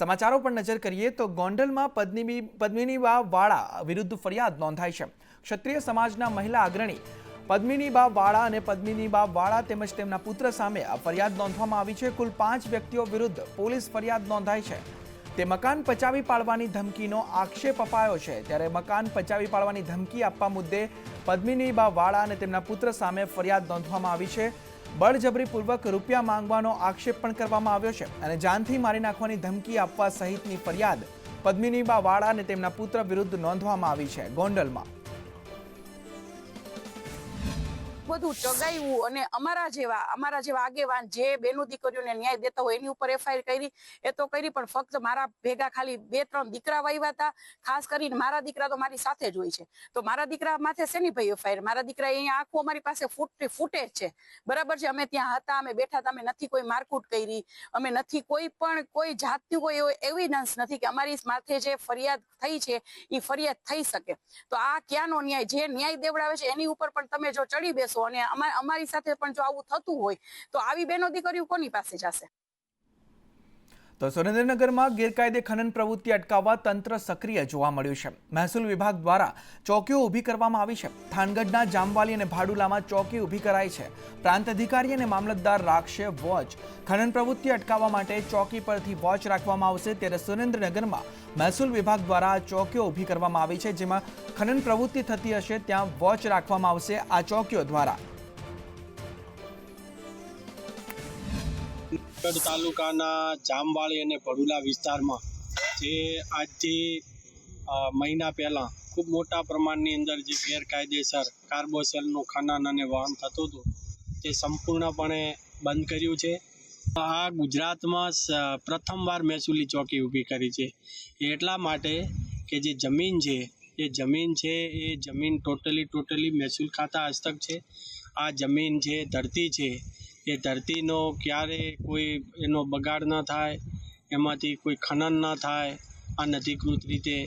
સમાચારો પર નજર કરીએ તો ગોંડલમાં પદ્મિનીબા વાળા વિરુદ્ધ ફરિયાદ નોંધાઈ છે। ક્ષત્રિય સમાજના મહિલા અગ્રણી પદ્મિનીબા વાળા અને પદ્મિનીબા વાળા તેમજ તેમના પુત્ર સામે આ ફરિયાદ નોંધવામાં આવી છે। કુલ 5 વ્યક્તિઓ વિરુદ્ધ પોલીસ ફરિયાદ નોંધાઈ છે। તે મકાન પચાવી પાડવાની ધમકીનો આક્ષેપ અપાયો છે। ત્યારે મકાન પચાવી પાડવાની ધમકી આપવા મુદ્દે પદ્મિનીબા વાળા અને તેમના પુત્ર સામે ફરિયાદ નોંધવામાં આવી છે। બળજબરીપૂર્વક રૂપિયા માંગવાનો આક્ષેપ પણ કરવામાં આવ્યો છે અને જાનથી મારી નાખવાની ધમકી આપવા સહિતની ફરિયાદ પદ્મિનીબા વાળા અને તેમના પુત્ર વિરુદ્ધ નોંધવામાં આવી છે। ગોંડલમાં બધું ચગાવ્યું અને અમારા જેવા આગેવાન જે બેનો દીકરીઓને ન્યાય દેતા હોય એની ઉપર એફઆઈઆર કરી એ તો કરી, પણ ફક્ત મારા ભેગા ખાલી 2-3 દીકરા વાવ્યા હતા। ખાસ કરીને મારા દીકરા તો મારી સાથે જ હોય છે, તો મારા દીકરા માથે શેની ભાઈ એફઆઈઆર? મારા દીકરા અહીંયા આખું અમારી પાસે ફૂટેજ છે, બરાબર છે। અમે ત્યાં હતા, અમે બેઠા હતા, અમે નથી કોઈ મારકૂટ કરી, અમે નથી કોઈ જાતની કોઈ એવિડન્સ નથી કે અમારી માથે જે ફરિયાદ થઈ છે એ ફરિયાદ થઈ શકે। તો આ ક્યાંનો ન્યાય? જે ન્યાય દેવડાવે છે એની ઉપર પણ તમે જો ચડી બેસો અને અમારી સાથે પણ જો આવું થતું હોય તો આવી બેનો દીકરીઓ કોની પાસે જશે? તો સુરેન્દ્રનગરમાં ગેરકાયદે ખનન પ્રવૃત્તિ અટકાવવા તંત્ર સક્રિય જોવા મળ્યું છે। મહેસૂલ વિભાગ દ્વારા ચોકીઓ ઊભી કરવામાં આવી છે। થાનગઢના જામવાલી અને ભાડુલામાં ચોકી ઊભી કરાઈ છે। પ્રાંત અધિકારી અને મામલતદાર રાખશે વોચ। ખનન પ્રવૃત્તિ અટકાવવા માટે ચોકી પરથી વોચ રાખવામાં આવશે। ત્યારે સુરેન્દ્રનગરમાં મહેસૂલ વિભાગ દ્વારા ચોકીઓ ઊભી કરવામાં આવી છે, જેમાં ખનન પ્રવૃત્તિ થતી હશે ત્યાં વોચ રાખવામાં આવશે આ ચોકીઓ દ્વારા। તાલુકાના જામવાળી અને ભડુલા વિસ્તારમાં જે આજથી મહિના પહેલાં ખૂબ મોટા પ્રમાણની અંદર જે ગેરકાયદેસર કાર્બોસેલનું ખનન અને વહન થતું હતું તે સંપૂર્ણપણે બંધ કર્યું છે। આ ગુજરાતમાં પ્રથમવાર મહેસૂલી ચોકી ઊભી કરી છે। એટલા માટે કે જે જમીન છે એ જમીન ટોટલી મહેસૂલ ખાતા હસ્તક છે। આ જમીન છે, ધરતી છે, એ ધરતીનો ક્યારે કોઈ એનો બગાડ ન થાય, એમાંથી કોઈ ખનન ન થાય અનધિકૃત રીતે।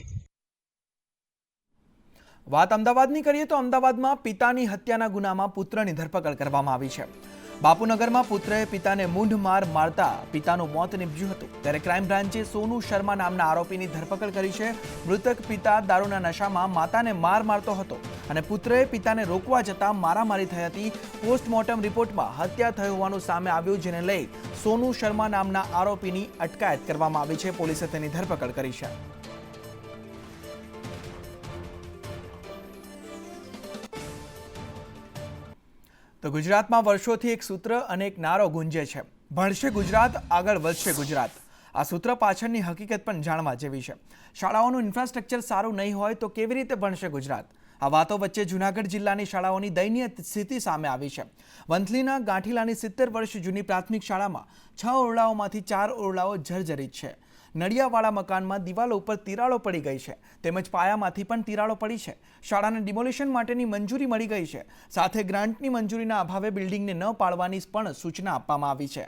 વાત અમદાવાદની કરીએ તો અમદાવાદમાં પિતાની હત્યાના ગુનામાં પુત્રની ધરપકડ કરવામાં આવી છે। બાપુનગરમાં પુત્રએ પિતાને મૂંઢ માર મારતા પિતાનું મોત નીપજ્યું હતું। ત્યારે ક્રાઇમ બ્રાન્ચે સોનુ શર્મા નામના આરોપીની ધરપકડ કરી છે। મૃતક પિતા દારૂના નશામાં માતાને માર મારતો હતો અને પુત્રએ પિતાને રોકવા જતાં મારામારી થઈ હતી। પોસ્ટમોર્ટમ રિપોર્ટમાં હત્યા થઈ હોવાનું સામે આવ્યું, જેને લઈ સોનુ શર્મા નામના આરોપીની અટકાયત કરવામાં આવી છે। પોલીસે તેની ધરપકડ કરી છે। તો ગુજરાતમાં વર્ષોથી એક સૂત્ર અને એક નારો ગુંજે છે, ભણશે ગુજરાત, આગળ વધશે ગુજરાત। આ સૂત્ર પાછળની હકીકત પણ જાણવા જેવી છે। શાળાઓનું ઇન્ફ્રાસ્ટ્રક્ચર સારું નહીં હોય તો કેવી રીતે ભણશે ગુજરાત? આ વાતો વચ્ચે જૂનાગઢ જિલ્લાની શાળાઓની દયનીય સ્થિતિ સામે આવી છે। વંથલીના ગાંઠીલાની 70 વર્ષ જૂની પ્રાથમિક શાળામાં 6 ઓરડાઓમાંથી 4 ઓરડાઓ જર્જરિત છે। નડિયાવાળા મકાનમાં દિવાલો ઉપર તિરાડો પડી ગઈ છે, તેમજ પાયામાંથી પણ તિરાડો પડી છે। શાળાને ડિમોલિશન માટેની મંજૂરી મળી ગઈ છે, સાથે ગ્રાન્ટની મંજૂરીના અભાવે બિલ્ડિંગને ન પાડવાની પણ સૂચના આપવામાં આવી છે।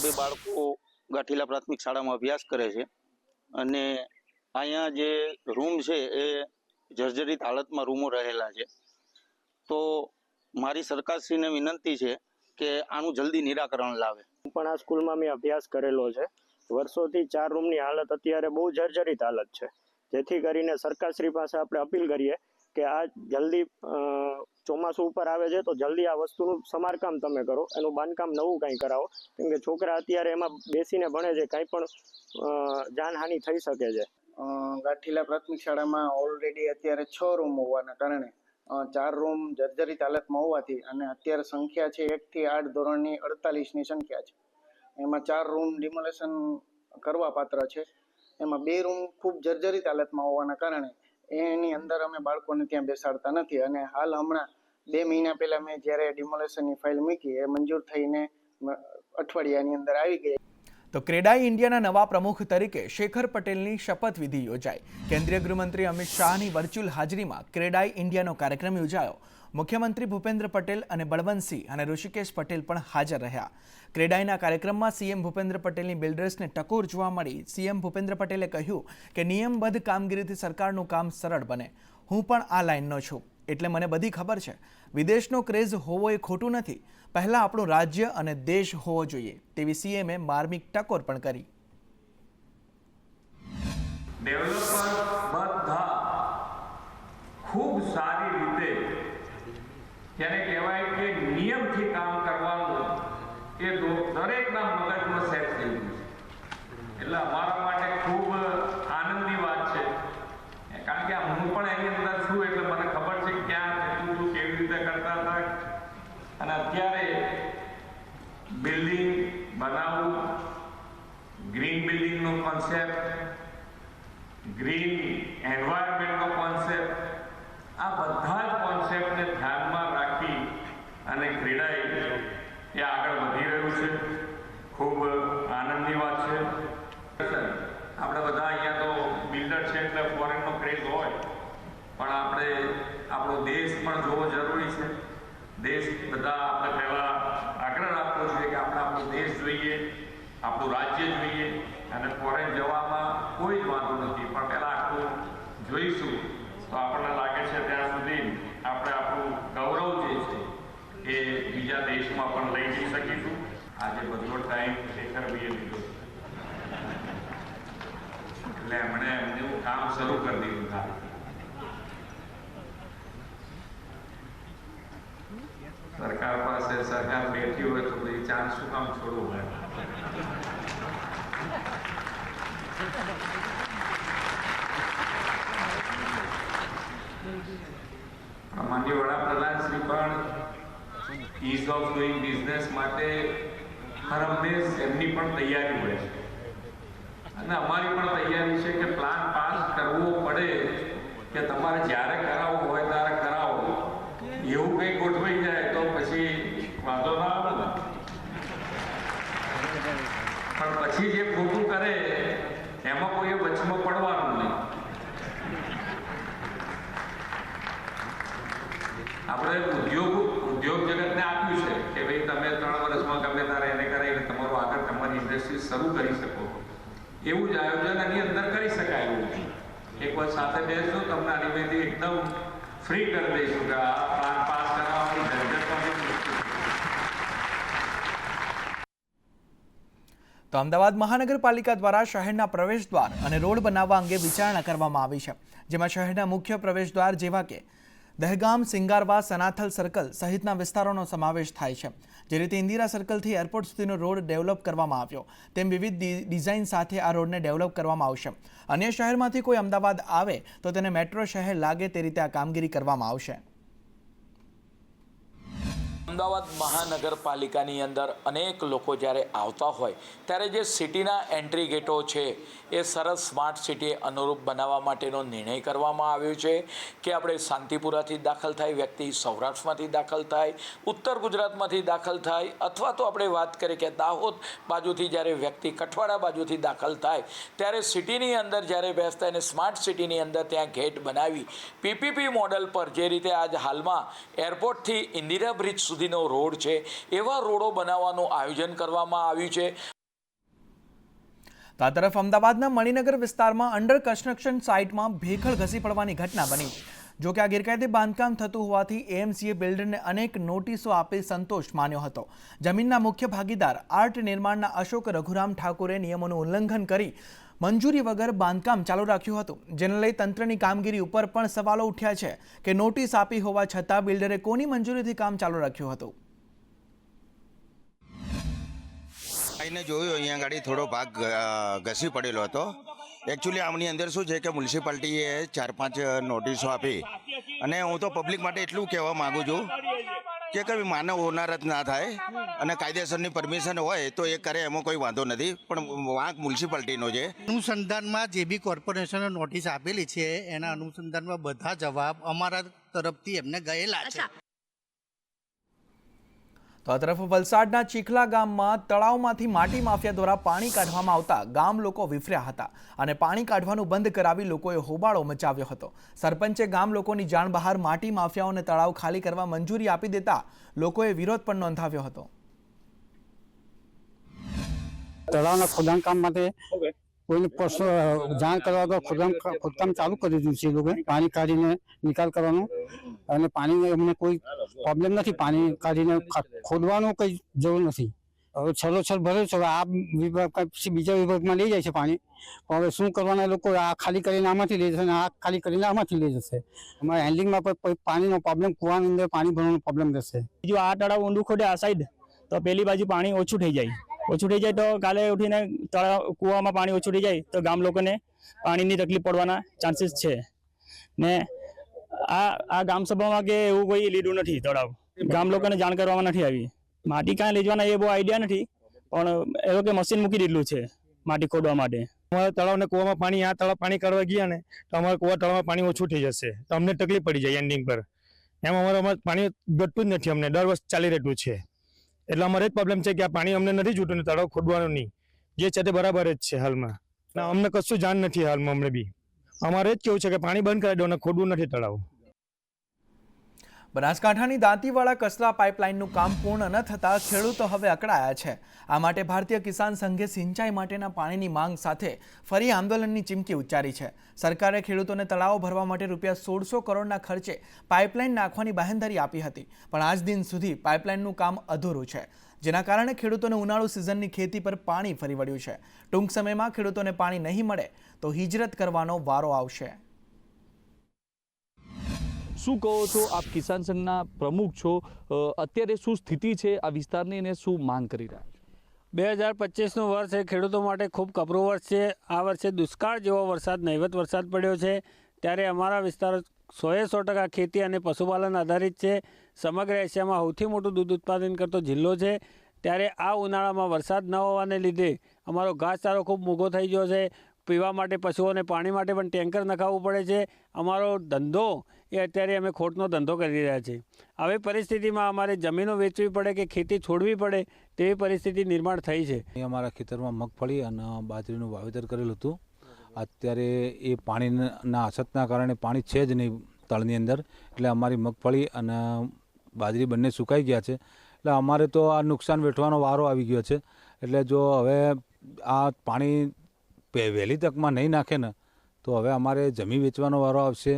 બે બાળકો ગાંઠીલા પ્રાથમિક શાળામાં અભ્યાસ કરે છે અને અહીંયા જે રૂમ છે એ જર્જરિત હાલતમાં રૂમો રહેલા છે। તો મારી સરકારશ્રીને વિનંતી છે કે આનું જલ્દી નિરાકરણ લાવે। પણ આ સ્કૂલમાં મેં અભ્યાસ કરેલો છે। વર્ષોથી 4 રૂમની હાલત અત્યારે બહુ જર્જરિત હાલત છે, જેથી કરીને સરકારશ્રી પાસે આપણે અપીલ કરીએ કે આ જલ્દી ચોમાસું ઉપર આવે છે તો જલ્દી આ વસ્તુનું સમારકામ તમે કરો, એનું બાંધકામ નવું કંઈ કરાવો, કેમ કે છોકરા અત્યારે એમાં બેસીને ભણે છે, કંઈ પણ જાનહાનિ થઈ શકે છે। ગાંઠીલા પ્રાથમિક શાળામાં ઓલરેડી અત્યારે 6 રૂમ હોવાના કારણે 4 રૂમ જર્જરિત હાલતમાં હોવાથી અને અત્યારે સંખ્યા છે 1 થી 8 ધોરણની 48ની સંખ્યા છે, એમાં 4 રૂમ ડિમોલેશન કરવા પાત્ર છે। એમાં 2 રૂમ ખૂબ જર્જરિત હાલતમાં હોવાના કારણે એની અંદર અમે બાળકોને ત્યાં બેસાડતા નથી અને હાલ હમણાં 2 મહિના પહેલા મેં જ્યારે ડિમોલેશનની ફાઇલ મૂકી એ મંજૂર થઈને અઠવાડિયાની અંદર આવી ગઈ। તો ક્રેડાઈ ઇન્ડિયાના નવા પ્રમુખ તરીકે શેખર પટેલની શપથવિધિ યોજાઈ। કેન્દ્રીય ગૃહમંત્રી અમિત શાહની વર્ચ્યુઅલ હાજરીમાં ક્રેડાઈ ઇન્ડિયાનો કાર્યક્રમ યોજાયો। મુખ્યમંત્રી ભૂપેન્દ્ર પટેલ અને બળવંતસિંહ અને ઋષિકેશ પટેલ પણ હાજર રહ્યા। ક્રેડાઈના કાર્યક્રમમાં સીએમ ભૂપેન્દ્ર પટેલની બિલ્ડર્સને ટકોર જોવા મળી। સીએમ ભૂપેન્દ્ર પટેલે કહ્યું કે નિયમબદ્ધ કામગીરીથી સરકારનું કામ સરળ બને। હું પણ આ લાઇનનો છું। એટલે મને બધી ખબર છે. વિદેશનો ક્રેઝ હોવો એ ખોટું નથી, પહેલાં આપણું રાજ્ય અને દેશ હોવો જોઈએ, તેવી સીએમએ માર્મિક ટકોર પણ કરી. ડેવલપર બધા ખૂબ સારી રીતે જેને કહેવાય કે નિયમથી કામ કરવાનું એ દરેકના મગજમાં સેટ થઈ ગયું છે. એટલે અમારા માટે ખૂબ આનંદની વાત છે, કારણ કે હું પણ એની અંદર છું એટલે મને ખબર છે ક્યાં કેટલું શું કેવી રીતે કરતા હતા. અને અત્યારે બિલ્ડિંગ બનાવવું, ગ્રીન બિલ્ડિંગનો કોન્સેપ્ટ, ગ્રીન એન્વાયરમેન્ટનો કોન્સેપ્ટ, આ બધા જ કોન્સેપ્ટને ધ્યાનમાં રાખી અને ક્રેડાઈ એ આગળ વધી રહ્યું છે. ખૂબ આનંદની વાત છે. આપણે બધા અહીંયા તો બિલ્ડર છે એટલે ફોરેનનો ક્રેઝ હોય, પણ આપણે આપણો દેશ પણ જોવો જરૂરી છે. દેશ બધા આપણે પહેલાં આગ્રહ રાખવો જોઈએ કે આપણે આપણો દેશ જોઈએ, આપણું રાજ્ય જોઈએ, અને ફોરેન જવામાં કોઈ જ વાંધો નથી, પણ પહેલાં આખું જોઈશું તો આપણને લાગે છે ત્યાં સુધી આપણે આપણું ગૌરવ જે છે એ બીજા દેશમાં પણ લઈ જઈ શકીશું. આજે બધો ટાઈમ શેખરભાઈએ લીધો એટલે એમણે એમનું કામ શરૂ કરી દીધું હતા. સરકાર પાસે સરકાર બેઠી હોય તો પછી ચાન્સ શું કામ છોડવું હોય. માનનીય વડાપ્રધાન શ્રી પણ ઇઝ ઓફ ડુઈંગ બિઝનેસ માટે હર હંમેશ એમની પણ તૈયારી હોય છે, અને અમારી પણ તૈયારી છે કે પ્લાન પાસ કરવો પડે કે તમારે જ્યારે કરાવવું હોય ત્યારે કરાવો, એવું કંઈ ગોઠવાઈ જાય તો પછી વાંધો ના આવે ને. પણ પછી જે ખોટું કરે એમાં કોઈ વચમાં પડવાનું નહીં. આપણે ઉદ્યોગ જગતને આપ્યું છે કે ભાઈ તમે 3 વર્ષમાં ગમે ત્યારે એને કરાવીને તમારું આગળ તમારી ઇન્ડસ્ટ્રી શરૂ કરી શકો, એવું જ આયોજન આની અંદર કરી શકાય. એવું એક વાર સાથે બેસજો, તમને આની મેથી એકદમ ફ્રી કરી દઈશું કે આ પ્લાન પાસ કરાવવાની ઝંઝટ. તો અમદાવાદ મહાનગરપાલિકા દ્વારા શહેરના પ્રવેશદ્વાર અને રોડ બનાવવા અંગે વિચારણા કરવામાં આવી છે, જેમાં શહેરના મુખ્ય પ્રવેશદ્વાર જેવા કે દહેગામ, સિંગારવા, સનાથલ સર્કલ સહિતના વિસ્તારોનો સમાવેશ થાય છે. જે રીતે ઇન્દિરા સર્કલથી એરપોર્ટ સુધીનો રોડ ડેવલપ કરવામાં આવ્યો, તેમ વિવિધ ડિઝાઇન સાથે આ રોડને ડેવલપ કરવામાં આવશે. અન્ય શહેરમાંથી કોઈ અમદાવાદ આવે તો તેને મેટ્રો શહેર લાગે તે રીતે આ કામગીરી કરવામાં આવશે. અમદાવાદ મહાનગરપાલિકાની અંદર અનેક લોકો જ્યારે આવતા હોય ત્યારે જે સિટીના એન્ટ્રી ગેટો છે એ સરસ સ્માર્ટ સિટી અનુરૂપ બનાવવા માટેનો નિર્ણય કરવામાં આવ્યો છે કે આપણે શાંતિપુરાથી દાખલ થાય વ્યક્તિ, સૌરાષ્ટ્રમાંથી દાખલ થાય, ઉત્તર ગુજરાતમાંથી દાખલ થાય, અથવા તો આપણે વાત કરીએ કે દાહોદ બાજુથી જ્યારે વ્યક્તિ કઠવાડા બાજુથી દાખલ થાય ત્યારે સિટીની અંદર જ્યારે બેસતા એને સ્માર્ટ સિટીની અંદર ત્યાં ગેટ બનાવી પીપીપી મોડલ પર જે રીતે આજ હાલમાં એરપોર્ટથી ઇન્દિરા બ્રિજ સુધીનો રોડ છે એવા રોડો બનાવવાનું આયોજન કરવામાં આવ્યું છે. તો આ તરફ અમદાવાદના મણિનગર વિસ્તારમાં અંડર કન્સ્ટ્રક્શન સાઇટમાં ભેખડ ઘસી પડવાની ઘટના બની. જો કે આ ગેરકાયદે બાંધકામ થતું હોવાથી એએમસીએ બિલ્ડરને અનેક નોટિસો આપી સંતોષ માન્યો હતો. જમીનના મુખ્ય ભાગીદાર આર્ટ નિર્માણના અશોક રઘુરામ ઠાકુરે નિયમોનું ઉલ્લંઘન કરી મંજૂરી વગર બાંધકામ ચાલુ રાખ્યું હતું, જેને લઈ તંત્રની કામગીરી ઉપર પણ સવાલો ઉઠ્યા છે કે નોટિસ આપી હોવા છતાં બિલ્ડરે કોની મંજૂરીથી કામ ચાલુ રાખ્યું હતું. આઈને જોયું અહીંયા ગાડી થોડો ભાગ ઘસી પડેલો હતો. એકચ્યુઅલી આમની અંદર શું છે કે મ્યુનિસિપાલિટીએ 4-5 નોટિસો આપી, અને હું તો પબ્લિક માટે એટલું કહેવા માગું છું કે કઈ માનવ હોનાર જ ના થાય, અને કાયદેસરની પરમિશન હોય તો એ કરે, એમાં કોઈ વાંધો નથી, પણ વાંક મ્યુનિસિપાલિટીનો છે. અનુસંધાનમાં જે બી કોર્પોરેશને નોટિસ આપેલી છે એના અનુસંધાનમાં બધા જવાબ અમારા તરફથી એમને ગયેલા છે. તો આ તરફ વલસાડના ચીખલા ગામમાં તળાવમાંથી માટી માફિયા દ્વારા પાણી કાઢવામાં આવતા ગામ લોકો વિફર્યા હતા અને પાણી કાઢવાનું બંધ કરાવી લોકોએ હોબાળો મચાવ્યો હતો. સરપંચે ગામ લોકોની જાણ બહાર માટી માફિયાઓને તળાવ ખાલી કરવા મંજૂરી આપી દેતા લોકોએ વિરોધ પણ નોંધાવ્યો હતો. તળાવના ખોદાણ કામ માટે કોઈને જાણ કરવા વગર ખોદકામ ચાલુ કરી દીધું છે એ લોકોએ પાણી કાઢીને નિકાલ કરવાનો, અને પાણી અમને કોઈ પ્રોબ્લેમ નથી, પાણી કાઢીને ખોદવાનું કંઈ જરૂર નથી. હવે છલોછલ ભરે છે, હવે આ વિભાગ પછી બીજા વિભાગમાં લઈ જાય છે પાણી. હવે શું કરવાના લોકો, આ ખાલી કરીને આમાંથી લઈ જશે અને આ ખાલી કરીને આમાંથી લઈ જશે. અમારા હેન્ડલિંગમાં પણ પાણીનો પ્રોબ્લેમ, કૂવાની અંદર પાણી ભરવાનો પ્રોબ્લેમ રહેશે. જો આ તળાવ ઊંડું ખોદે આ સાઈડ તો પેલી બાજુ પાણી ઓછું થઈ જાય તો કાલે ઉઠીને તળાવ કૂવામાં પાણી ઓછું થઈ જાય તો ગામ લોકોને પાણીની તકલીફ પડવાના ચાન્સીસ છે. ને આ ગામ સભામાં કે એવું કોઈ લીધું નથી, તળાવ ગામ લોકોને જાણ કરવામાં નથી આવી. માટી ક્યાં લઈ જવાના એ બહુ આઈડિયા નથી, પણ એ લોકો મશીન મૂકી દીધું છે માટી ખોદવા માટે. અમારા તળાવને કૂવામાં પાણી, આ તળાવ પાણી કરવા ગયા ને તો અમારા કૂવા તળાવમાં પાણી ઓછું થઈ જશે તો અમને તકલીફ પડી જાય એન્ડિંગ પર. એમ અમારે પાણી ઘટતું જ નથી, અમને દર વર્ષ ચાલી રહેતું છે. એટલે અમારે જ પ્રોબ્લેમ છે કે આ પાણી અમને નથી જોતું ને તળાવ ખોદવાનું નહીં, જે છે તે બરાબર જ છે હાલમાં. અમને કશું જાણ નથી હાલમાં. અમને બી અમારે જ કેવું છે કે પાણી બંધ કરાવી દો અને ખોદવું નથી તળાવ. બનાસકાંઠાની દાંતીવાડા કસલા પાઇપલાઇનનું કામ પૂર્ણ ન થતાં ખેડૂતો હવે અકળાયા છે. આ માટે ભારતીય કિસાન સંઘે સિંચાઈ માટેના પાણીની માંગ સાથે ફરી આંદોલનની ચીમકી ઉચ્ચારી છે. સરકારે ખેડૂતોને તળાવો ભરવા માટે ₹1600 કરોડના ખર્ચે પાઇપલાઇન નાખવાની બાહેંધરી આપી હતી, પણ આજ દિન સુધી પાઇપલાઇનનું કામ અધૂરું છે, જેના કારણે ખેડૂતોને ઉનાળુ સિઝનની ખેતી પર પાણી ફરી વળ્યું છે. ટૂંક સમયમાં ખેડૂતોને પાણી નહીં મળે તો હિજરત કરવાનો વારો આવશે. શું કહો છો, આપ કિસાન સંઘના પ્રમુખ છો, અત્યારે શું સ્થિતિ છે આ વિસ્તારની અને શું માંગ કરી રહ્યા છો? 2025નું વર્ષ એ ખેડૂતો માટે ખૂબ કપરું વર્ષ છે. આ વર્ષે દુષ્કાળ જેવો વરસાદ, નહિવત વરસાદ પડ્યો છે. ત્યારે અમારા વિસ્તાર 100% ખેતી અને પશુપાલન આધારિત છે. સમગ્ર એશિયામાં સૌથી મોટું દૂધ ઉત્પાદન કરતો જિલ્લો છે. ત્યારે આ ઉનાળામાં વરસાદ ન હોવાને લીધે અમારો ઘાસચારો ખૂબ મોંઘો થઈ ગયો છે. પીવા માટે, પશુઓને પાણી માટે પણ ટેન્કર નખાવવું પડે છે. અમારો ધંધો એ અત્યારે અમે ખોટનો ધંધો કરી રહ્યા છીએ. આવી પરિસ્થિતિમાં અમારે જમીનો વેચવી પડે કે ખેતી છોડવી પડે તેવી પરિસ્થિતિ નિર્માણ થઈ છે. અમારા ખેતરમાં મગફળી અને બાજરીનું વાવેતર કરેલું હતું. અત્યારે એ પાણીના અછતના કારણે પાણી છે જ નહીં તળની અંદર, એટલે અમારી મગફળી અને બાજરી બંને સુકાઈ ગયા છે. એટલે અમારે તો આ નુકસાન વેઠવાનો વારો આવી ગયો છે. એટલે જો હવે આ પાણી વહેલી તકમાં નહીં નાખે ને તો હવે અમારે જમીન વેચવાનો વારો આવશે.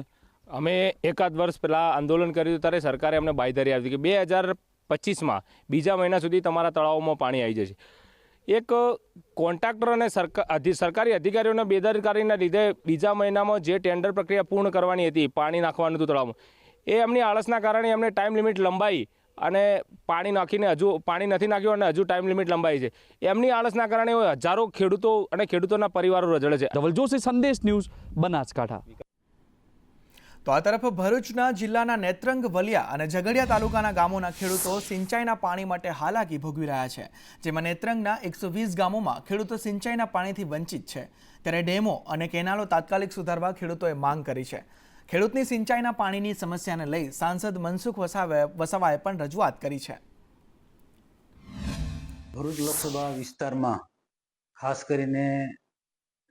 અમે એકાદ વર્ષ પહેલાં આંદોલન કર્યું ત્યારે સરકારે અમને બાંયધરી આપી કે 2025માં બીજા મહિના સુધી તમારા તળાવોમાં પાણી આવી જશે. એક કોન્ટ્રાક્ટર અને સરકારી અધિકારીઓના બેદરકારીના લીધે બીજા મહિનામાં જે ટેન્ડર પ્રક્રિયા પૂર્ણ કરવાની હતી, પાણી નાખવાનું હતું તળાવમાં, એ એમની આળસના કારણે એમને ટાઈમ લિમિટ લંબાઈ અને પાણી નાખીને હજુ પાણી નથી નાખ્યું અને હજુ ટાઈમ લિમિટ લંબાઈ છે. એમની આળસના કારણે હજારો ખેડૂતો અને ખેડૂતોના પરિવારો રજળે છે. ધવલ જોશી, સંદેશ ન્યૂઝ, બનાસકાંઠા. તો આ તરફ ભરૂચના જિલ્લાના નેત્રંગ, વલિયા અને ઝઘડિયા તાલુકાના ગામોના ખેડૂતો સિંચાઈના પાણી માટે હાલાકી ભોગવી રહ્યા છે. જેમાં નેત્રંગના 120 ગામોમાં ખેડૂતો સિંચાઈના પાણીથી વંચિત છે. ત્યારે ડેમો અને કેનાલો તાત્કાલિક સુધારવા ખેડૂતોએ માંગ કરી છે. ખેડૂતની સિંચાઈના પાણીની સમસ્યાને લઈ સાંસદ મનસુખ વસાવાએ પણ રજૂઆત કરી છે. ભરૂચ લોકસભા વિસ્તારમાં ખાસ કરીને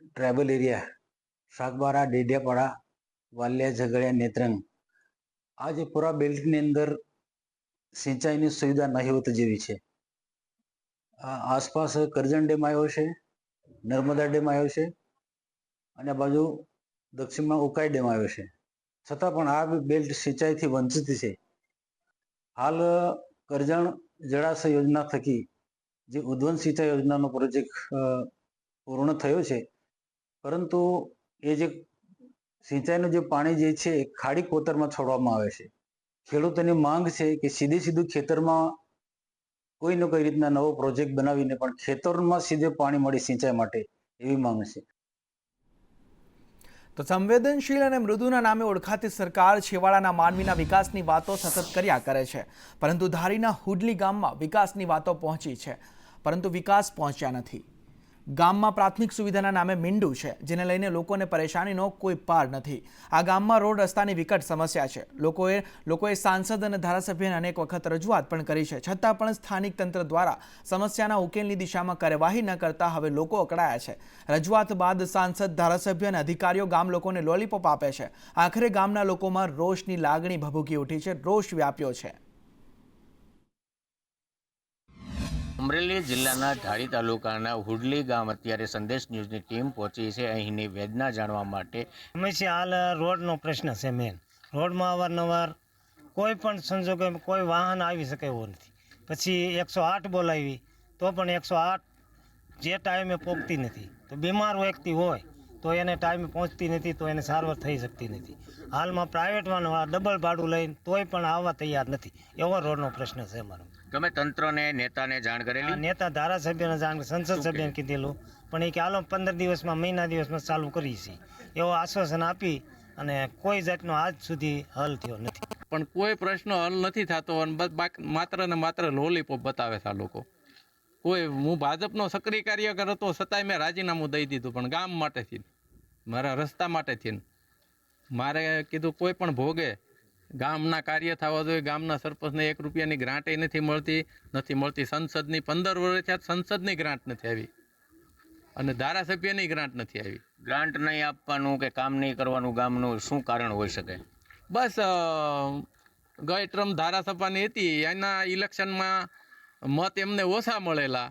ટ્રાઇબલ એરિયા શાકબારા, ડેડિયાપાડા, વાલિયા, ઝઘડિયા, નેત્રંગ, આ જે પૂરા બેલ્ટની અંદર સિંચાઈની સુવિધા નહિવત જેવી છે. આસપાસ કરજણ ડેમ આવ્યો છે, નર્મદા ડેમ આવ્યો છે અને આ બાજુ દક્ષિણમાં ઉકાઈ ડેમ આવ્યો છે. છતાં પણ આ બેલ્ટ સિંચાઈથી વંચિત છે. હાલ કરજણ જળાશય યોજના થકી જે ઉદ્વન સિંચાઈ યોજનાનો પ્રોજેક્ટ પૂર્ણ થયો છે, પરંતુ એ જે સિંચાઈનું જે પાણી જે છે એ ખાડી કોતરમાં છોડવામાં આવે છે. ખેડૂતોની માંગ છે કે સીધું ખેતરમાં કોઈ ને કોઈ રીતના નવો પ્રોજેક્ટ બનાવીને પણ ખેતરમાં સીધે પાણી મળે સિંચાઈ માટે, એવી માંગ છે. તો સંવેદનશીલ અને મૃદુના નામે ઓળખાતી સરકાર છેવાડાના માનવીના વિકાસની વાતો સતત કર્યા કરે છે, પરંતુ ધારીના હુડલી ગામમાં વિકાસની વાતો પહોંચી છે, પરંતુ વિકાસ પહોંચ્યા નથી. ગામમાં પ્રાથમિક સુવિધાના નામે મીંડું છે, જેને લઈને લોકોને પરેશાનીનો કોઈ પાર નથી. આ ગામમાં રોડ રસ્તાની વિકટ સમસ્યા છે. લોકોએ સાંસદ અને ધારાસભ્યને અનેક વખત રજૂઆત પણ કરી છે, છતાં પણ સ્થાનિક તંત્ર દ્વારા સમસ્યાના ઉકેલની દિશામાં કાર્યવાહી ન કરતા હવે લોકો અકળાયા છે. રજૂઆત બાદ સાંસદ, ધારાસભ્ય અને અધિકારીઓ ગામ લોકોને લોલીપોપ આપે છે. આખરે ગામના લોકોમાં રોષની લાગણી ભભૂકી ઉઠી છે, રોષ વ્યાપ્યો છે. અમરેલી જિલ્લાના ધારી તાલુકાના હુડલી ગામ અત્યારે સંદેશ ન્યૂઝની ટીમ પહોંચી છે અહીંની વેદના જાણવા માટે. સમસ્યા હાલ રોડનો પ્રશ્ન છે. મેન રોડમાં અવારનવાર કોઈ પણ સંજોગે કોઈ વાહન આવી શકે એવું નથી. પછી 108 બોલાવી તો પણ 108 જે ટાઈમે પહોંચતી નથી. તો બીમાર વ્યક્તિ હોય તો એને ટાઈમે પહોંચતી નથી, તો એને સારવાર થઈ શકતી નથી. હાલમાં પ્રાઇવેટમાં ડબલ ભાડું લઈને તોય પણ આવવા તૈયાર નથી. એવો રોડનો પ્રશ્ન છે અમારો. તમે તંત્રને નેતાને જાણ કરેલી? નેતા ધારાસભ્યને જાણ, સંસદ સભ્યને કીધેલું, પણ એ કે હાલો 15 દિવસમાં મહિના દિવસમાં ચાલુ કરી છે એવો આશ્વાસન આપી અને કોઈ જાતનો આજ સુધી હલ થયો નથી. પણ કોઈ પ્રશ્ન હલ નથી થતો અને માત્ર ને માત્ર લોલીપોપ બતાવે છે આ લોકો. કોઈ હું ભાજપનો સક્રિય કાર્યકર હતો છતાંય મેં રાજીનામું દઈ દીધું, પણ ગામ માટેથી, મારા રસ્તા માટેથી. મારે કીધું કોઈ પણ ભોગે ગામના કાર્ય થવા જોઈએ. ગામના સરપંચને 1 રૂપિયાની ગ્રાન્ટ નથી મળતી. સંસદની 15 વર્ષ થયા સંસદની ગ્રાન્ટ નથી આવી અને ધારાસભ્યની ગ્રાન્ટ નથી આવી. ગ્રાન્ટ નહીં આપવાનું કે કામ નહીં કરવાનું ગામનું શું કારણ હોઈ શકે? બસ ગઈ ટર્મ ધારાસભાની હતી એના ઇલેક્શનમાં મત એમને ઓછા મળેલા,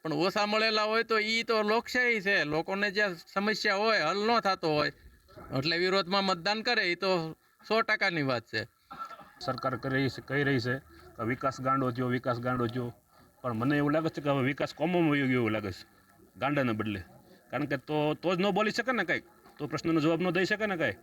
પણ ઓછા મળેલા હોય તો એ તો લોકશાહી છે. લોકોને જે સમસ્યા હોય હલ ન થતો હોય એટલે વિરોધમાં મતદાન કરે, એ તો 100%ની વાત છે. સરકાર કહી રહી છે કે વિકાસ ગાંડો થયો, પણ મને એવું લાગે છે કે હવે વિકાસ કોમોમાં વયો ગયો એવું લાગે છે, ગાંડાને બદલે. કારણ કે તો જ ન બોલી શકે ને કાંઈક, તો પ્રશ્નનો જવાબ ન દઈ શકે ને કાંઈ.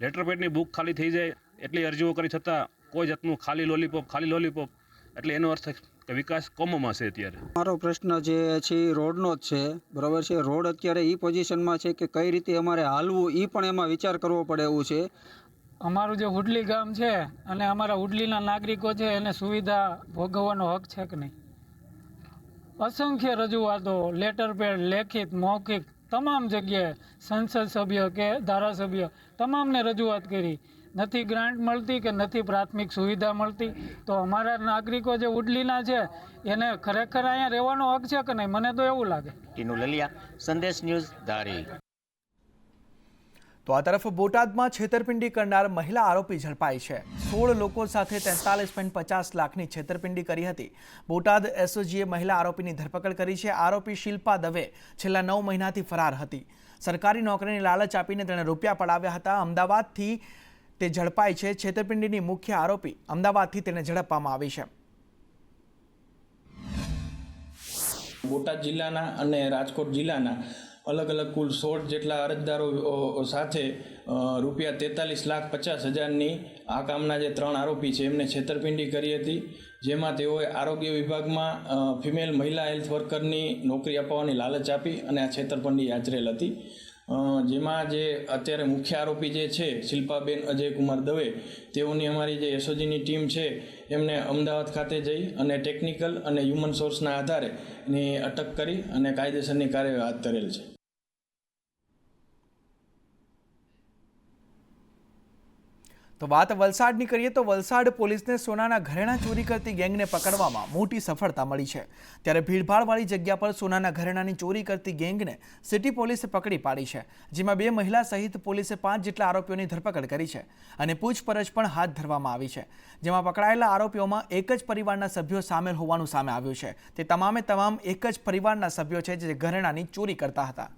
લેટર પેડની બુક ખાલી થઈ જાય એટલી અરજીઓ કરી છતાં કોઈ જાતનું ખાલી લોલીપોપ, એટલે એનો અર્થ કે વિકાસ કોમોમાં છે અત્યારે. મારો પ્રશ્ન જે છે એ રોડનો જ છે, બરાબર છે. રોડ અત્યારે એ પોઝિશનમાં છે કે કઈ રીતે અમારે હાલવું એ પણ એમાં વિચાર કરવો પડે એવું છે. અમારું જે હુડલી ગામ છે અને અમારા હુડલીના નાગરિકો છે એને સુવિધા ભોગવવાનો હક છે કે નહીં? અસંખ્ય રજૂઆતો, લેટર પેડ, લેખિત, મૌખિક, તમામ જગ્યાએ સંસદ સભ્ય કે ધારાસભ્ય તમામને રજૂઆત કરી, નથી ગ્રાન્ટ મળતી કે નથી પ્રાથમિક સુવિધા મળતી. તો અમારા નાગરિકો જે ઉડલીના છે એને ખરેખર અહીંયા રહેવાનો હક છે કે નહીં? મને તો એવું લાગે. ટીનુ લલિયા, સંદેશ ન્યૂઝ, ધારી. તો આ તરફ બોટાદમાં છેતરપિંડી કરનાર મહિલા આરોપી ઝડપાઈ છે. 16 લોકો સાથે 43.50 લાખની છેતરપિંડી કરી હતી. બોટાદ એસઓજીએ મહિલા આરોપીની ધરપકડ કરી છે. આરોપી શિલ્પા દવે છેલ્લા 9 મહિનાથી ફરાર હતી. સરકારી નોકરીની લાલચ આપીને તેણે રૂપિયા પડાવ્યા હતા. અમદાવાદથી તે ઝડપાઈ છે. છેતરપિંડીની મુખ્ય આરોપી અમદાવાદથી તેને ઝડપવામાં આવી છે. બોટાદ જિલ્લાના અને રાજકોટ જિલ્લાના અલગ અલગ કુલ 16 જેટલા અરજદારો સાથે રૂપિયા 43,50,000ની આ કામના જે 3 આરોપી છે એમને છેતરપિંડી કરી હતી, જેમાં તેઓએ આરોગ્ય વિભાગમાં ફિમેલ મહિલા હેલ્થ વર્કરની નોકરી અપાવવાની લાલચ આપી અને આ છેતરપિંડી આચરેલ હતી. જેમાં જે અત્યારે મુખ્ય આરોપી જે છે શિલ્પાબેન અજયકુમાર દવે, તેઓની અમારી જે એસઓજીની ટીમ છે એમને અમદાવાદ ખાતે જઈ અને ટેકનિકલ અને હ્યુમન સોર્સના આધારે એની અટક કરી અને કાયદેસરની કાર્યવાહી હાથ ધરેલ છે. તો વાત વલસાડની કરીએ તો વલસાડ પોલીસને સોનાના ઘરેણાં ચોરી કરતી ગેંગને પકડવામાં મોટી સફળતા મળી છે. ત્યારે ભીડભાડવાળી જગ્યા પર સોનાના ઘરેણાંની ચોરી કરતી ગેંગને સિટી પોલીસે પકડી પાડી છે, જેમાં 2 મહિલા સહિત પોલીસે 5 જેટલા આરોપીઓની ધરપકડ કરી છે અને પૂછપરછ પણ હાથ ધરવામાં આવી છે. જેમાં પકડાયેલા આરોપીઓમાં એક જ પરિવારના સભ્યો સામેલ હોવાનું સામે આવ્યું છે. તે તમામ એક જ પરિવારના સભ્યો છે જે ઘરેણાંની ચોરી કરતા હતા.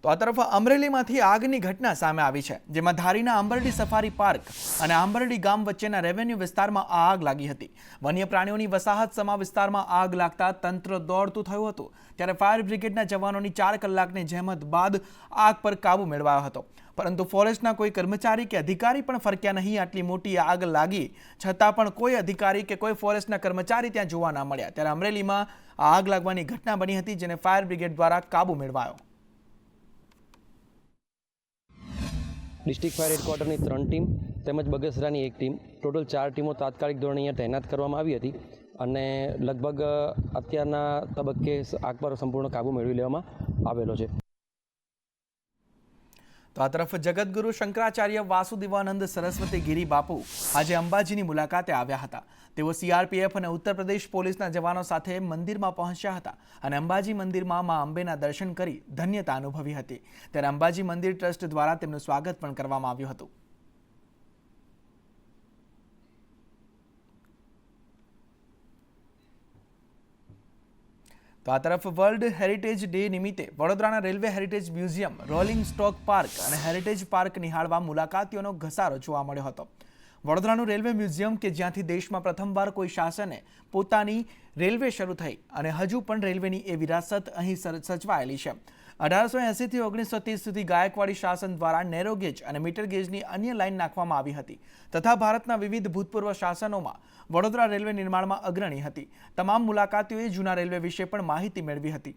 તો આ તરફ અમરેલીમાંથી આગની ઘટના સામે આવી છે, જેમાં ધારીના આંબરડી સફારી પાર્ક અને આંબરડી ગામ વચ્ચેના રેવન્યુ વિસ્તારમાં આગ લાગી હતી. વન્ય પ્રાણીઓની વસાહત સમા વિસ્તારમાં આગ લાગતા તંત્ર દોડતું થયું હતું. ત્યારે ફાયર બ્રિગેડના જવાનોની 4 કલાકની જહેમત બાદ આગ પર કાબુ મેળવાયો હતો, પરંતુ ફોરેસ્ટના કોઈ કર્મચારી કે અધિકારી પણ ફરક્યા નહીં. આટલી મોટી આગ લાગી છતાં પણ કોઈ અધિકારી કે કોઈ ફોરેસ્ટના કર્મચારી ત્યાં જોવા ના મળ્યા. ત્યારે અમરેલીમાં આગ લાગવાની ઘટના બની હતી, જેને ફાયર બ્રિગેડ દ્વારા કાબુ મેળવાયો. ડિસ્ટ્રિક્ટ ફાયર હેડક્વાર્ટરની 3 ટીમ તેમજ બગસરાની 1 ટીમ, ટોટલ 4 ટીમો તાત્કાલિક ધોરણે અહીંયા તૈનાત કરવામાં આવી હતી અને લગભગ અત્યારના તબક્કે આગ પર સંપૂર્ણ કાબુ મેળવી લેવામાં આવેલો છે. તો આ તરફ જગતગુરુ શંકરાચાર્ય વાસુદેવાનંદ સરસ્વતી ગિરી બાપુ આજે અંબાજીની મુલાકાતે આવ્યા હતા. તેઓ સીઆરપીએફ અને ઉત્તર પ્રદેશ પોલીસના જવાનો સાથે મંદિરમાં પહોંચ્યા હતા અને અંબાજી મંદિરમાં મા અંબેના દર્શન કરી ધન્યતા અનુભવી હતી. ત્યારે અંબાજી મંદિર ટ્રસ્ટ દ્વારા તેમનું સ્વાગત પણ કરવામાં આવ્યું હતું. તો આ તરફ વર્લ્ડ હેરિટેજ ડે નિમિત્તે વડોદરાના railway heritage museum, rolling stock park અને હેરિટેજ પાર્ક નિહાળવા મુલાકાતીઓનો ઘસારો જોવા મળ્યો હતો. વડોદરાનું રેલવે મ્યુઝિયમ કે જ્યાંથી દેશમાં પ્રથમવાર કોઈ શાસને પોતાની રેલવે શરૂ થઈ અને હજુ પણ રેલવેની એ વિરાસત અહીં સચવાયેલી છે. 1880 થી 1930 સુધી ગાયકવાડી શાસન દ્વારા નેરો ગેજ અને મીટર ગેજની અન્ય લાઇન નાખવામાં આવી હતી તથા ભારતના વિવિધ ભૂતપૂર્વ શાસનોમાં વડોદરા રેલવે નિર્માણમાં અગ્રણી હતી. તમામ મુલાકાતીઓએ જૂના રેલવે વિશે પણ માહિતી મેળવી હતી.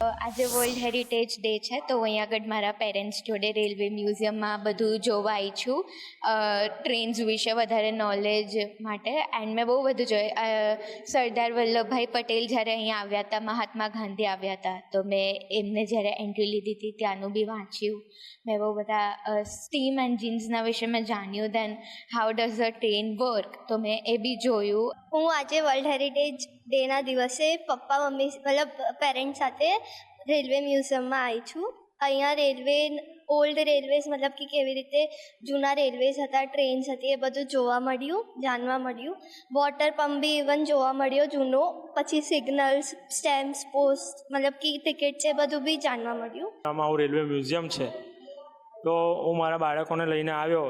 આજે વર્લ્ડ હેરિટેજ ડે છે તો હું અહીંયા આગળ મારા પેરેન્ટ્સ જોડે રેલવે મ્યુઝિયમમાં બધું જોવા આવી છું, ટ્રેન્સ વિશે વધારે નોલેજ માટે. એન્ડ મેં બહુ બધું જોયું. સરદાર વલ્લભભાઈ પટેલ જ્યારે અહીંયા આવ્યા હતા, મહાત્મા ગાંધી આવ્યા હતા, તો મેં એમને જ્યારે એન્ટ્રી લીધી હતી ત્યાંનું બી વાંચ્યું. મેં બહુ બધા સ્ટીમ એન્જિન્સના વિશે મેં જાણ્યું. Then how does a train work, તો મેં એ બી જોયું. હું આજે વર્લ્ડ હેરિટેજ ડેના દિવસે પપ્પા મમ્મી મતલબ પેરેન્ટ્સ સાથે રેલવે મ્યુઝિયમમાં આવી છું. અહીંયા રેલવે ઓલ્ડ રેલવેઝ મતલબ કે કેવી રીતે જૂના રેલવેઝ હતા, ટ્રેન્સ હતી, એ બધું જોવા મળ્યું, જાણવા મળ્યું. વોટર પંપ બી ઇવન જોવા મળ્યો જૂનો. પછી સિગ્નલ્સ, સ્ટેમ્પ્સ, પોસ્ટ મતલબ કે ટિકિટ છે, બધું બી જાણવા મળ્યું. આમાં રેલવે મ્યુઝિયમ છે તો હું મારા બાળકોને લઈને આવ્યો.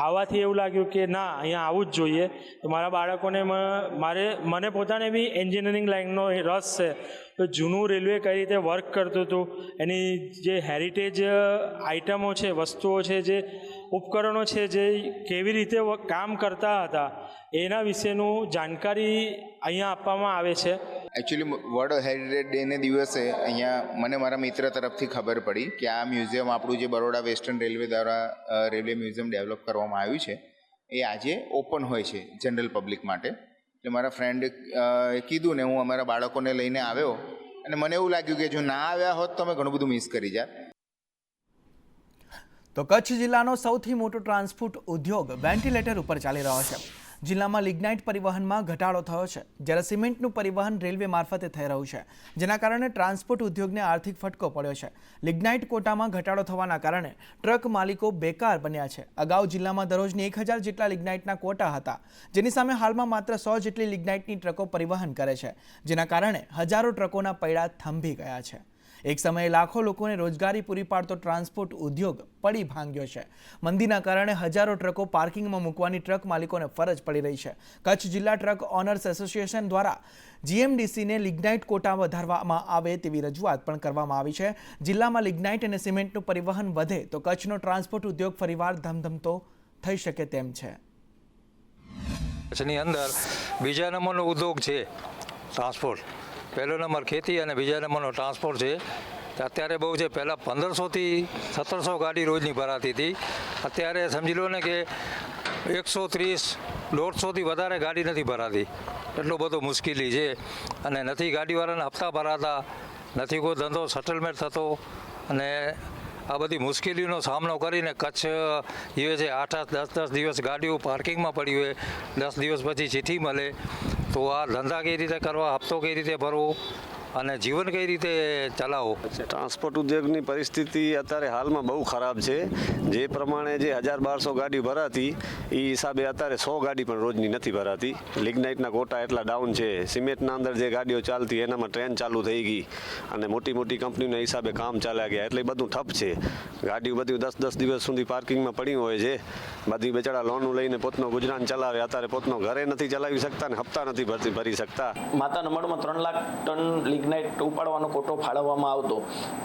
આવવાથી એવું લાગ્યું કે ના, અહીંયા આવવું જ જોઈએ. તો મારા બાળકોને મને પોતાને બી એન્જિનિયરિંગ લાઇનનો રસ છે. તો જૂનું રેલવે કઈ રીતે વર્ક કરતું હતું, એની જે હેરિટેજ આઇટમો છે, વસ્તુઓ છે, જે ઉપકરણો છે, જે કેવી રીતે કામ કરતા હતા, એના વિશેનું જાણકારી અહીંયા આપવામાં આવે છે. એકચ્યુઅલી વર્લ્ડ હેરિટેજ ડેને દિવસે અહીંયા મને મારા મિત્ર તરફથી ખબર પડી કે આ મ્યુઝિયમ આપણું જે બરોડા વેસ્ટર્ન રેલવે દ્વારા રેલવે મ્યુઝિયમ ડેવલપ કરવામાં આવ્યું છે એ આજે ઓપન હોય છે જનરલ પબ્લિક માટે. એટલે મારા ફ્રેન્ડે કીધું ને હું અમારા બાળકોને લઈને આવ્યો અને મને એવું લાગ્યું કે જો ના આવ્યા હોત તો અમે ઘણું બધું મિસ કરી જાત. તો કચ્છ જિલ્લાનો સૌથી મોટો ટ્રાન્સપોર્ટ ઉદ્યોગ વેન્ટિલેટર ઉપર ચાલી રહ્યો છે. જિલ્લામાં લિગ્નાઇટ પરિવહનમાં ઘટાડો થયો છે, જ્યારે સિમેન્ટનું પરિવહન રેલવે મારફતે થઈ રહ્યું છે, જેના કારણે ટ્રાન્સપોર્ટ ઉદ્યોગને આર્થિક ફટકો પડ્યો છે. લિગ્નાઇટ કોટામાં ઘટાડો થવાના કારણે ટ્રક માલિકો બેકાર બન્યા છે. અગાઉ જિલ્લામાં દરરોજની 1000 જેટલા લિગ્નાઇટના કોટા હતા, જેની સામે હાલમાં માત્ર 100 જેટલી લિગ્નાઇટની ટ્રકો પરિવહન કરે છે, જેના કારણે હજારો ટ્રકોના પૈડા થંભી ગયા છે. એક સમયે લાખો લોકોને રોજગારી પૂરી પાડતો ટ્રાન્સપોર્ટ ઉદ્યોગ પડી ભાંગ્યો છે. મંદીના કારણે હજારો ટ્રકો પાર્કિંગમાં મૂકવાની ટ્રક માલિકોને ફરજ પડી રહી છે. કચ્છ જિલ્લા ટ્રક ઓનર્સ એસોસિએશન દ્વારા જીએમડીસીને લિગ્નાઇટ કોટા વધારવામાં આવે તેવી રજૂઆત પણ કરવામાં આવી છે. જિલ્લામાં લિગ્નાઇટ અને સિમેન્ટનું પરિવહન વધે તો કચ્છનો ટ્રાન્સપોર્ટ ઉદ્યોગ ફરીવાર ધમધમતો થઈ શકે તેમ છે. કચ્છની અંદર બીજા નંબરનો ઉદ્યોગ છે ટ્રાન્સપોર્ટ. પહેલો નંબર ખેતી અને બીજા નંબરનો ટ્રાન્સપોર્ટ છે. અત્યારે બહુ છે. પહેલાં 1500થી 1700 ગાડી રોજની ભરાતી હતી. અત્યારે સમજી લો ને કે 130-150થી વધારે ગાડી નથી ભરાતી. એટલો બધો મુશ્કેલી છે અને નથી ગાડીવાળાના હપ્તા ભરાતા, નથી કોઈ ધંધો સેટલમેન્ટ થતો અને આ બધી મુશ્કેલીઓનો સામનો કરીને કચ્છ જે છે 8-10 દિવસ ગાડીઓ પાર્કિંગમાં પડી હોય, 10 દિવસ પછી ચિઠ્ઠી મળે તો આ ધંધા કઈ રીતે કરવા, હપ્તો કઈ રીતે ભરવો અને જીવન કઈ રીતે ચલાવો. ટ્રાન્સપોર્ટ ઉદ્યોગની પરિસ્થિતિ અત્યારે હાલમાં બહુ ખરાબ છે. જે પ્રમાણે જે 1200 ગાડી ભરાતી એ હિસાબે અત્યારે 100 ગાડી પણ રોજની નથી ભરાતી. લિગ્નાઇટના કોટા એટલા ડાઉન છે. સિમેન્ટના અંદર જે ગાડીઓ ચાલતી એનામાં ટ્રેન ચાલુ થઈ ગઈ અને મોટી મોટી કંપનીના હિસાબે કામ ચાલ્યા ગયા એટલે બધું ઠપ છે. ગાડીઓ બધી 10-10 દિવસ સુધી પાર્કિંગમાં પડી હોય છે. બધી બેચારા લોનું લઈને પોતનો ગુજરાન ચલાવે. અત્યારે પોતનો ઘરે નથી ચલાવી શકતા ને હપ્તા નથી ભરી શકતા. માતાના મઢમાં 3 લાખ ટન લિગ્નાઇટ ઉપાડવાનો કોટો ફાળવવામાં આવતો,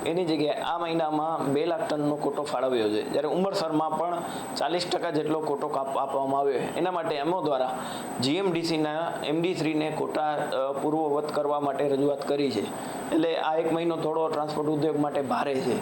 એની જગ્યાએ આ મહિનામાં 2 લાખ ટનનો કોટો ફાળવ્યો છે. જ્યારે ઉંબરસરમાં પણ 40% જેટલો કોટો આપવામાં આવ્યો. એના માટે એમઓ દ્વારા જીએમડીસીના MD3ને કોટા પૂર્વવત કરવા માટે રજૂઆત કરી છે. એટલે આ એક મહિનો થોડો ટ્રાન્સપોર્ટ ઉદ્યોગ માટે ભારે છે.